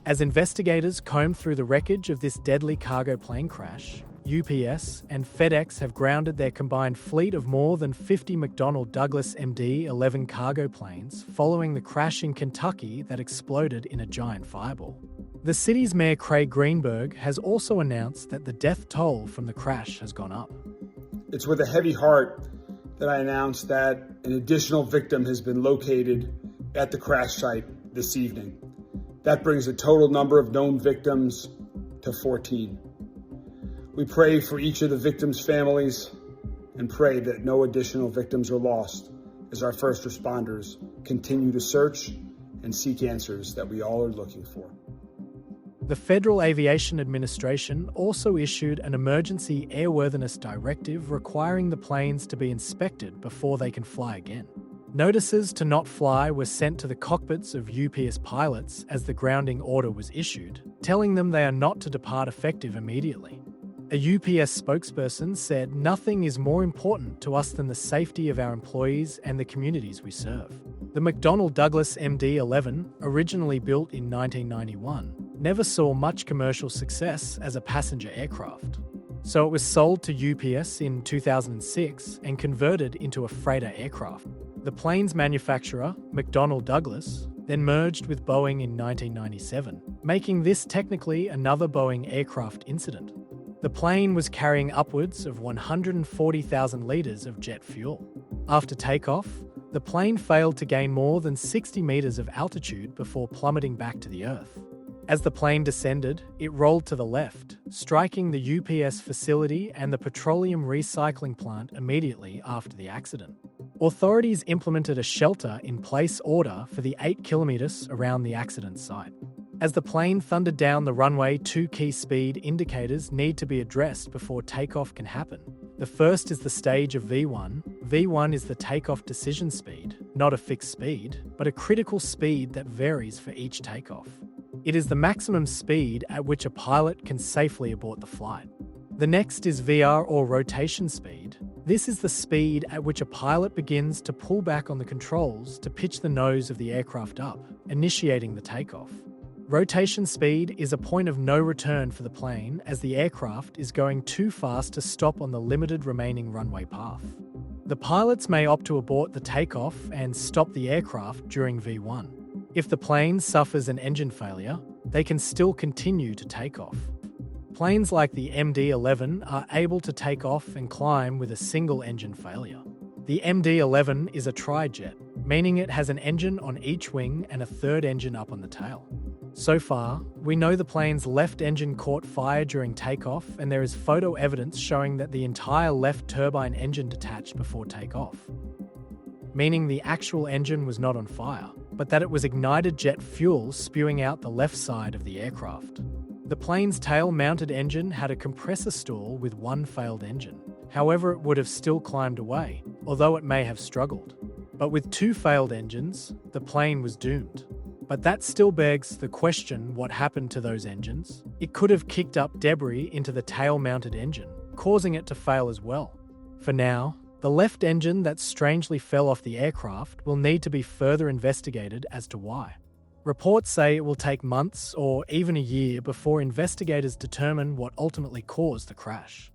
As investigators comb through the wreckage of this deadly cargo plane crash, UPS and FedEx have grounded their combined fleet of more than 50 McDonnell Douglas MD-11 cargo planes following the crash in Kentucky that exploded in a giant fireball. The city's mayor Craig Greenberg has also announced that the death toll from the crash has gone up. It's with a heavy heart that I announce that an additional victim has been located at the crash site this evening. That brings the total number of known victims to 14. We pray for each of the victims' families and pray that no additional victims are lost as our first responders continue to search and seek answers that we all are looking for. The Federal Aviation Administration also issued an emergency airworthiness directive requiring the planes to be inspected before they can fly again. Notices to not fly were sent to the cockpits of UPS pilots as the grounding order was issued, telling them they are not to depart effective immediately. A UPS spokesperson said, "Nothing is more important to us than the safety of our employees and the communities we serve." The McDonnell Douglas MD-11, originally built in 1991, never saw much commercial success as a passenger aircraft. So it was sold to UPS in 2006 and converted into a freighter aircraft. The plane's manufacturer, McDonnell Douglas, then merged with Boeing in 1997, making this technically another Boeing aircraft incident. The plane was carrying upwards of 140,000 litres of jet fuel. After takeoff, the plane failed to gain more than 60 metres of altitude before plummeting back to the Earth. As the plane descended, it rolled to the left, striking the UPS facility and the petroleum recycling plant immediately after the accident. Authorities implemented a shelter-in-place order for the 8 kilometres around the accident site. As the plane thundered down the runway, 2 key speed indicators need to be addressed before takeoff can happen. The first is the stage of V1. V1 is the takeoff decision speed, not a fixed speed, but a critical speed that varies for each takeoff. It is the maximum speed at which a pilot can safely abort the flight. The next is VR or rotation speed. This is the speed at which a pilot begins to pull back on the controls to pitch the nose of the aircraft up, initiating the takeoff. Rotation speed is a point of no return for the plane as the aircraft is going too fast to stop on the limited remaining runway path. The pilots may opt to abort the takeoff and stop the aircraft during V1. If the plane suffers an engine failure, they can still continue to take off. Planes like the MD-11 are able to take off and climb with a single engine failure. The MD-11 is a tri-jet, meaning it has an engine on each wing and a third engine up on the tail. So far, we know the plane's left engine caught fire during takeoff, and there is photo evidence showing that the entire left turbine engine detached before takeoff, meaning the actual engine was not on fire, but that it was ignited jet fuel spewing out the left side of the aircraft. The plane's tail-mounted engine had a compressor stall with one failed engine. However, it would have still climbed away, although it may have struggled. But with 2 failed engines, the plane was doomed. But that still begs the question, what happened to those engines? It could have kicked up debris into the tail-mounted engine, causing it to fail as well. For now, the left engine that strangely fell off the aircraft will need to be further investigated as to why. Reports say it will take months or even a year before investigators determine what ultimately caused the crash.